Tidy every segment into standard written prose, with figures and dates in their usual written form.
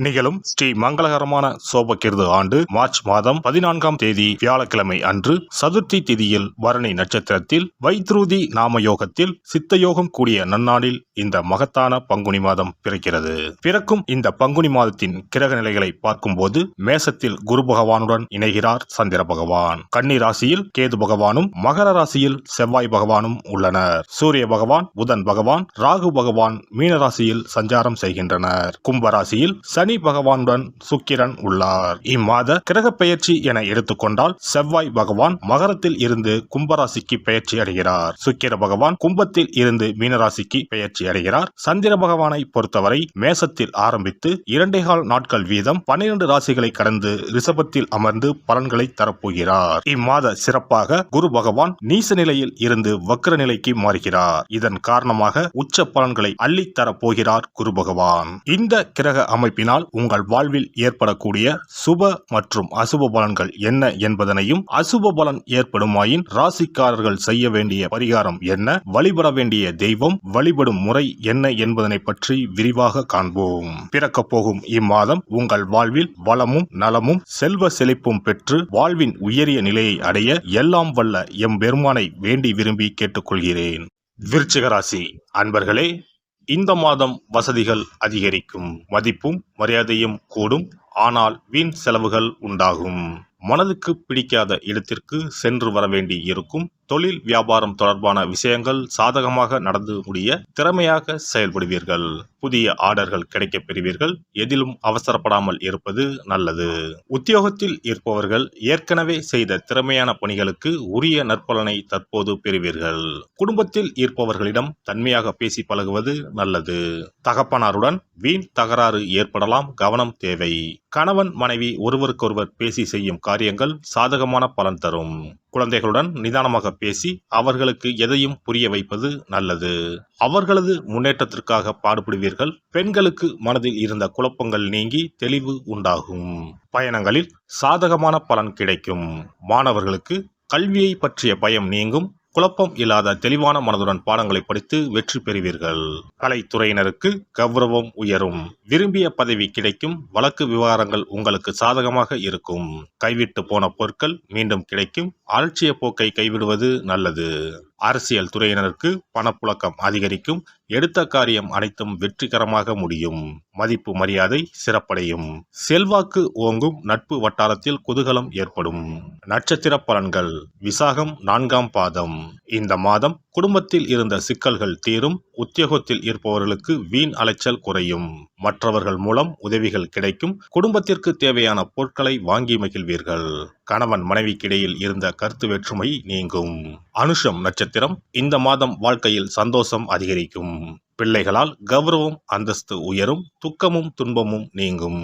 நிகழும் ஸ்ரீ மங்களகரமான சோபகிருது ஆண்டு மார்ச் மாதம் 14ஆம் தேதி வியாழக்கிழமை அன்று சதுர்த்தி திதியில் பரணி நட்சத்திரத்தில் வைத்ருதி நாம யோகத்தில் சித்தயோகம் கூடிய நன்னாளில் இந்த மகத்தான பங்குனி மாதம் பிறக்கிறது. பிறக்கும் இந்த பங்குனி மாதத்தின் கிரக நிலைகளை பார்க்கும்போது மேசத்தில் குரு பகவானுடன் இணைகிறார் சந்திர பகவான். கன்னி ராசியில் கேது பகவானும் மகர ராசியில் செவ்வாய் பகவானும் உள்ளனர். சூரிய பகவான், புதன் பகவான், ராகு பகவான் மீனராசியில் சஞ்சாரம் செய்கின்றனர். கும்பராசியில் சனி பகவானுடன் சுக்கிரன் உள்ளார். இம்மாத கிரக பெயர்ச்சி என எடுத்துக்கொண்டால் செவ்வாய் பகவான் மகரத்தில் இருந்து கும்பராசிக்கு பெயர்ச்சி அடைகிறார். சுக்கிர பகவான் கும்பத்தில் இருந்து மீனராசிக்கு பெயர்ச்சி அடைகிறார். சந்திர பகவானை பொறுத்தவரை மேசத்தில் ஆரம்பித்து 2.25 நாட்கள் வீதம் 12 ராசிகளை கடந்து ரிஷபத்தில் அமர்ந்து பலன்களை தரப்போகிறார். இம்மாத சிறப்பாக குரு பகவான் நீச நிலையில் இருந்து வக்ர நிலைக்கு மாறுகிறார். இதன் காரணமாக உச்ச பலன்களை அள்ளித் தரப்போகிறார் குரு பகவான். இந்த கிரக அமைப்பினால் உங்கள் வாழ்வில் ஏற்படக்கூடிய சுப மற்றும் அசுப பலன்கள் என்ன என்பதனையும், அசுப பலன் ஏற்படுமாயின் ராசிக்காரர்கள் செய்ய வேண்டிய பரிகாரம் என்ன, வழிபட வேண்டிய தெய்வம், வழிபடும் முறை என்ன என்பதனை பற்றி விரிவாக காண்போம். பிறக்கப் போகும் இம்மாதம் உங்கள் வாழ்வில் வளமும் நலமும் செல்வ செழிப்பும் பெற்று வாழ்வின் உயரிய நிலையை அடைய எல்லாம் வல்ல எம்பெருமானை வேண்டி விரும்பி கேட்டுக்கொள்கிறேன். விருச்சிக ராசி அன்பர்களே, இந்த மாதம் வசதிகள் அதிகரிக்கும், மதிப்பும் மரியாதையும் கூடும். ஆனால் வீண் செலவுகள் உண்டாகும். மனதுக்கு பிடிக்காத இடத்திற்கு சென்று வர வேண்டி இருக்கும். தொழில் வியாபாரம் தொடர்பான விஷயங்கள் சாதகமாக நடந்து முடிய திறமையாக செயல்படுவீர்கள். புதிய ஆர்டர்கள் கிடைக்கப் பெறுவீர்கள். எதிலும் அவசரப்படாமல் இருப்பது நல்லது. உத்தியோகத்தில் இருப்பவர்கள் ஏற்கனவே செய்த திறமையான பணிகளுக்கு உரிய நற்பலனை தற்போது பெறுவீர்கள். குடும்பத்தில் இருப்பவர்களிடம் தன்மையாக பேசி பழகுவது நல்லது. தகப்பனாருடன் வீண் தகராறு ஏற்படலாம், கவனம் தேவை. கணவன் மனைவி ஒருவருக்கொருவர் பேசி செய்யும் காரியங்கள் சாதகமான பலன் தரும். குழந்தைகளுடன் நிதானமாக பேசி அவர்களுக்கு எதையும் புரிய வைப்பது நல்லது. அவர்களது முன்னேற்றத்திற்காக பாடுபடுவீர்கள். பெண்களுக்கு மனதில் இருந்த குழப்பங்கள் நீங்கி தெளிவு உண்டாகும். பயணங்களில் சாதகமான பலன் கிடைக்கும். மாணவர்களுக்கு கல்வியை பற்றிய பயம் நீங்கும். குழப்பம் இல்லாத தெளிவான மனதுடன் பாடங்களை படித்து வெற்றி பெறுவீர்கள். கலைத்துறையினருக்கு கௌரவம் உயரும். விரும்பிய பதவி கிடைக்கும். வழக்கு விவகாரங்கள் உங்களுக்கு சாதகமாக இருக்கும். கைவிட்டு போன பொருட்கள் மீண்டும் கிடைக்கும். அலட்சிய போக்கை கைவிடுவது நல்லது. அரசியல் துறையினருக்கு பணப்புழக்கம் அதிகரிக்கும். எடுத்த காரியம் அனைத்தும் வெற்றிகரமாக முடியும். மதிப்பு மரியாதை சிறப்படையும். செல்வாக்கு ஓங்கும். நட்பு வட்டாரத்தில் குதூகலம் ஏற்படும். நட்சத்திர பலன்கள். விசாகம் 4ஆம் பாதம். இந்த மாதம் குடும்பத்தில் இருந்த சிக்கல்கள் தீரும். உத்தியோகத்தில் இருப்பவர்களுக்கு வீண் அலைச்சல் குறையும். மற்றவர்கள் மூலம் உதவிகள் கிடைக்கும். குடும்பத்திற்கு தேவையான பொருட்களை வாங்கி மகிழ்வீர்கள். கணவன் மனைவிக்கிடையில் இருந்த கருத்து வேற்றுமை நீங்கும். அனுஷம் நட்சத்திரம். இந்த மாதம் வாழ்க்கையில் சந்தோஷம் அதிகரிக்கும். பிள்ளைகளால் கௌரவம் அந்தஸ்து உயரும். துக்கமும் துன்பமும் நீங்கும்.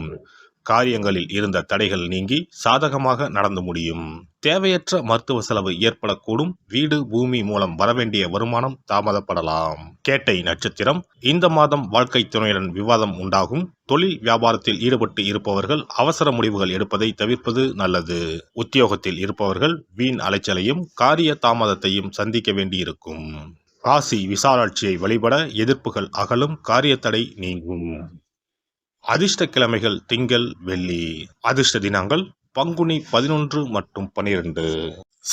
காரியங்களில் இருந்த தடைகள் நீங்கி சாதகமாக நடந்து முடியும். தேவையற்ற மருத்துவ செலவு ஏற்படக்கூடும். வீடு பூமி மூலம் வரவேண்டிய வருமானம் தாமதப்படலாம். கேட்டை நட்சத்திரம். இந்த மாதம் வாழ்க்கை துணையுடன் விவாதம் உண்டாகும். தொழில் வியாபாரத்தில் ஈடுபட்டு இருப்பவர்கள் அவசர முடிவுகள் எடுப்பதை தவிர்ப்பது நல்லது. உத்தியோகத்தில் இருப்பவர்கள் வீண் அலைச்சலையும் காரிய தாமதத்தையும் சந்திக்க வேண்டியிருக்கும். காசி விசாலாட்சியை வழிபட எதிர்ப்புகள் அகலும். காரியத்தடை நீங்கும். அதிர்ஷ்ட கிழமைகள் திங்கள், வெள்ளி. அதிர்ஷ்ட தினங்கள் பங்குனி 11 மற்றும் 12.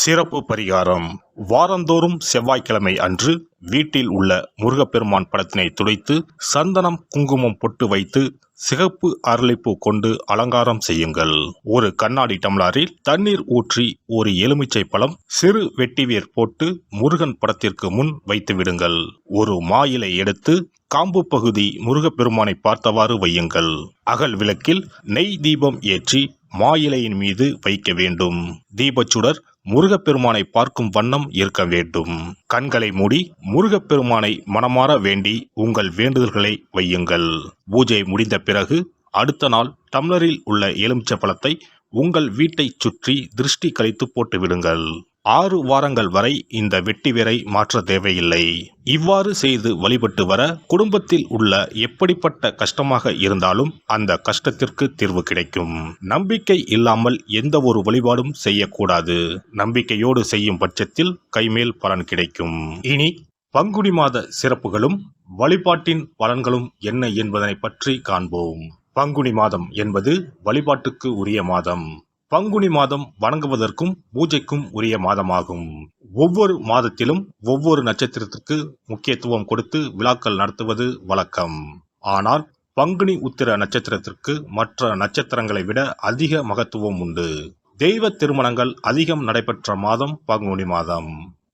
சிறப்பு பரிகாரம். வாரந்தோறும் செவ்வாய்க்கிழமை அன்று வீட்டில் உள்ள முருகப்பெருமான் படத்தினை துடைத்து சந்தனம் குங்குமம் பொட்டு வைத்து சிகப்பு அரளிப்பூ கொண்டு அலங்காரம் செய்யுங்கள். ஒரு கண்ணாடி டம்ளரில் தண்ணீர் ஊற்றி ஒரு எலுமிச்சை பழம் சிறு வெட்டிவேர் போட்டு முருகன் படத்திற்கு முன் வைத்து விடுங்கள். ஒரு மா இலை எடுத்து காம்பு பகுதி முருகப்பெருமானை பார்த்தவாறு வையுங்கள். அகல் விளக்கில் நெய் தீபம் ஏற்றி மா இலையின் மீது வைக்க வேண்டும். தீபச்சுடர் முருகப்பெருமானை பார்க்கும் வண்ணம் இருக்க வேண்டும். கண்களை மூடி முருகப்பெருமானை மனமாற வேண்டி உங்கள் வேண்டுதல்களை வையுங்கள். பூஜை முடிந்த பிறகு அடுத்த நாள் டம்ளரில் உள்ள எலுமிச்சை பழத்தை உங்கள் வீட்டை சுற்றி திருஷ்டி கழித்து போட்டு விடுங்கள். 6 வாரங்கள் வரை இந்த வெட்டிவேரை மாற்ற தேவையில்லை. இவ்வாறு செய்து வழிபட்டு வர குடும்பத்தில் உள்ள எப்படிப்பட்ட கஷ்டமாக இருந்தாலும் அந்த கஷ்டத்திற்கு தீர்வு கிடைக்கும். நம்பிக்கை இல்லாமல் எந்த ஒரு வழிபாடும் செய்யக்கூடாது. நம்பிக்கையோடு செய்யும் பட்சத்தில் கைமேல் பலன் கிடைக்கும். இனி பங்குனி மாத சிறப்புகளும் வழிபாட்டின் பலன்களும் என்ன என்பதனை பற்றி காண்போம். பங்குனி மாதம் என்பது வழிபாட்டுக்கு உரிய மாதம். பங்குனி மாதம் வணங்குவதற்கும் பூஜைக்கும் உரிய மாதமாகும். ஒவ்வொரு மாதத்திலும் ஒவ்வொரு நட்சத்திரத்திற்கு முக்கியத்துவம் கொடுத்து விழாக்கள் நடத்துவது வழக்கம். ஆனால் பங்குனி உத்திர நட்சத்திரத்திற்கு மற்ற நட்சத்திரங்களை விட அதிக மகத்துவம் உண்டு. தெய்வ திருமணங்கள் அதிகம் நடைபெற்ற மாதம் பங்குனி மாதம்.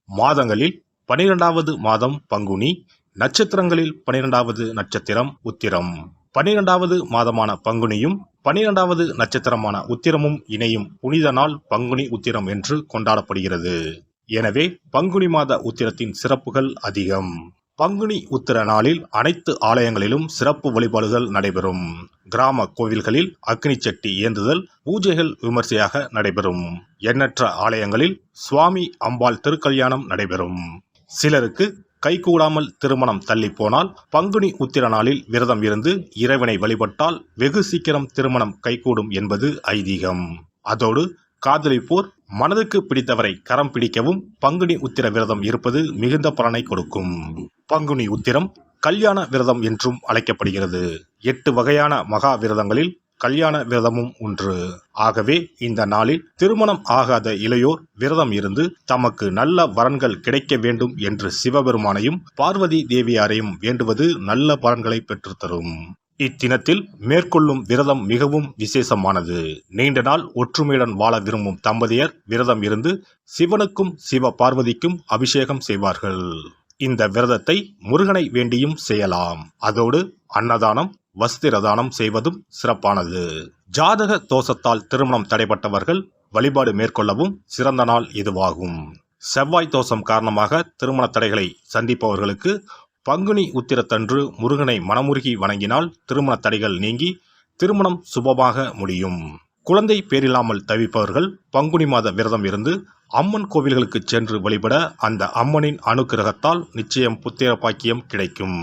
மாதங்களில் 12வது மாதம் பங்குனி, நட்சத்திரங்களில் 12வது நட்சத்திரம் உத்திரம். 12வது மாதமான பங்குனியும் 12வது நட்சத்திரமான உத்திரமும் இணையும் புனித நாள் பங்குனி உத்திரம் என்று கொண்டாடப்படுகிறது. எனவே பங்குனி மாத உத்திரத்தின் சிறப்புகள் அதிகம். பங்குனி உத்திர நாளில் அனைத்து ஆலயங்களிலும் சிறப்பு வழிபாடுகள் நடைபெறும். கிராம கோவில்களில் அக்னி சட்டி ஏந்துதல், பூஜைகள் விமர்சையாக நடைபெறும். எண்ணற்ற ஆலயங்களில் சுவாமி அம்பாள் திருக்கல்யாணம் நடைபெறும். சிலருக்கு கைகூடாமல் திருமணம் தள்ளி போனால் பங்குனி உத்திர நாளில் விரதம் இருந்து இறைவனை வழிபட்டால் வெகு சீக்கிரம் திருமணம் கைகூடும் என்பது ஐதீகம். அதோடு காதலிப்போர் மனதுக்கு பிடித்தவரை கரம் பிடிக்கவும் பங்குனி உத்திர விரதம் இருப்பது மிகுந்த பலனை கொடுக்கும். பங்குனி உத்திரம் கல்யாண விரதம் என்றும் அழைக்கப்படுகிறது. 8 வகையான மகா விரதங்களில் கல்யாண விரதமும் ஒன்று. ஆகவே இந்த நாளில் திருமணம் ஆகாத இளையோர் விரதம் இருந்து தமக்கு நல்ல வரன்கள் கிடைக்க வேண்டும் என்று சிவபெருமானையும் பார்வதி தேவியாரையும் வேண்டுவது நல்ல பலன்களை பெற்றுத்தரும். இத்தினத்தில் மேற்கொள்ளும் விரதம் மிகவும் விசேஷமானது. நீண்ட நாள் ஒற்றுமையுடன் வாழ விரும்பும் தம்பதியர் விரதம் இருந்து சிவனுக்கும் சிவ பார்வதிக்கும் அபிஷேகம் செய்வார்கள். இந்த விரதத்தை முருகனை வேண்டியும் செய்யலாம். அதோடு அன்னதானம், வஸ்திரதானம் செய்வதும் சிறப்பானது. ஜாதக தோஷத்தால் திருமணம் தடைபட்டவர்கள் வழிபாடு மேற்கொள்ளவும் சிறந்த நாள் இதுவாகும். செவ்வாய் தோஷம் காரணமாக திருமண தடைகளை சந்திப்பவர்களுக்கு பங்குனி உத்திரத்தன்று முருகனை மனமுருகி வணங்கினால் திருமண தடைகள் நீங்கி திருமணம் சுபமாக முடியும். குழந்தை பேரில்லாமல் தவிப்பவர்கள் பங்குனி மாத விரதம் இருந்து அம்மன் கோவில்களுக்கு சென்று வழிபட அந்த அம்மனின் அனுக்கிரகத்தால் நிச்சயம் புத்திர பாக்கியம் கிடைக்கும்.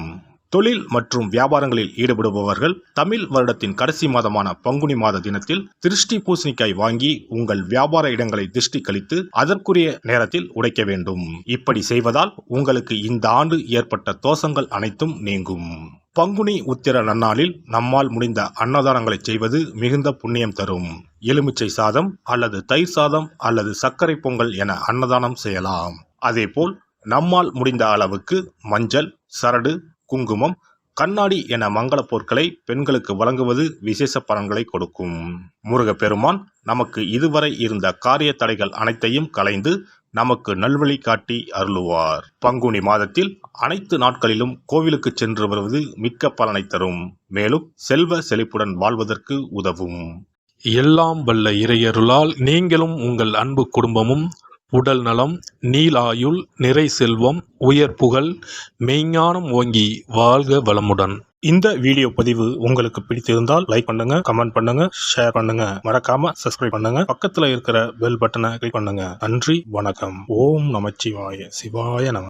தொழில் மற்றும் வியாபாரங்களில் ஈடுபடுபவர்கள் தமிழ் வருடத்தின் கடைசி மாதமான பங்குனி மாத தினத்தில் திருஷ்டி பூசணிக்காய் வாங்கி உங்கள் வியாபார இடங்களை திருஷ்டி கழித்து அதற்குரிய நேரத்தில் உடைக்க வேண்டும். இப்படி செய்வதால் உங்களுக்கு இந்த ஆண்டு ஏற்பட்ட தோஷங்கள் அனைத்தும் நீங்கும். பங்குனி உத்திர நன்னாளில் நம்மால் முடிந்த அன்னதானங்களை செய்வது மிகுந்த புண்ணியம் தரும். எலுமிச்சை சாதம் அல்லது தயிர் சாதம் அல்லது சர்க்கரை பொங்கல் என அன்னதானம் செய்யலாம். அதேபோல் நம்மால் முடிந்த அளவுக்கு மஞ்சள், சரடு, குங்குமம், கண்ணாடி என மங்கள பொருட்களை பெண்களுக்கு வழங்குவது விசேஷ பலன்களை கொடுக்கும். முருகப்பெருமான் நமக்கு இதுவரை இருந்த காரிய தடைகள் அனைத்தையும் களைந்து நமக்கு நல்வழி காட்டி அருளுவார். பங்குனி மாதத்தில் அனைத்து நாட்களிலும் கோவிலுக்கு சென்று வருவது மிக்க பலனை தரும். மேலும் செல்வ செழிப்புடன் வாழ்வதற்கு உதவும். எல்லாம் வல்ல இறையருளால் நீங்களும் உங்கள் அன்பு குடும்பமும் உடல் நலம், நீலாயுள், நிறை செல்வம், உயர் புகழ், மெய்ஞானம் ஓங்கி வாழ்க வளமுடன். இந்த வீடியோ பதிவு உங்களுக்கு பிடித்திருந்தால் லைக் பண்ணுங்க, கமெண்ட் பண்ணுங்க, ஷேர் பண்ணுங்க. மறக்காம சப்ஸ்கிரைப் பண்ணுங்க. பக்கத்துல இருக்கிற பெல் பட்டனை கிளிக் பண்ணுங்க. நன்றி, வணக்கம். ஓம் நமச்சிவாய. சிவாய நம.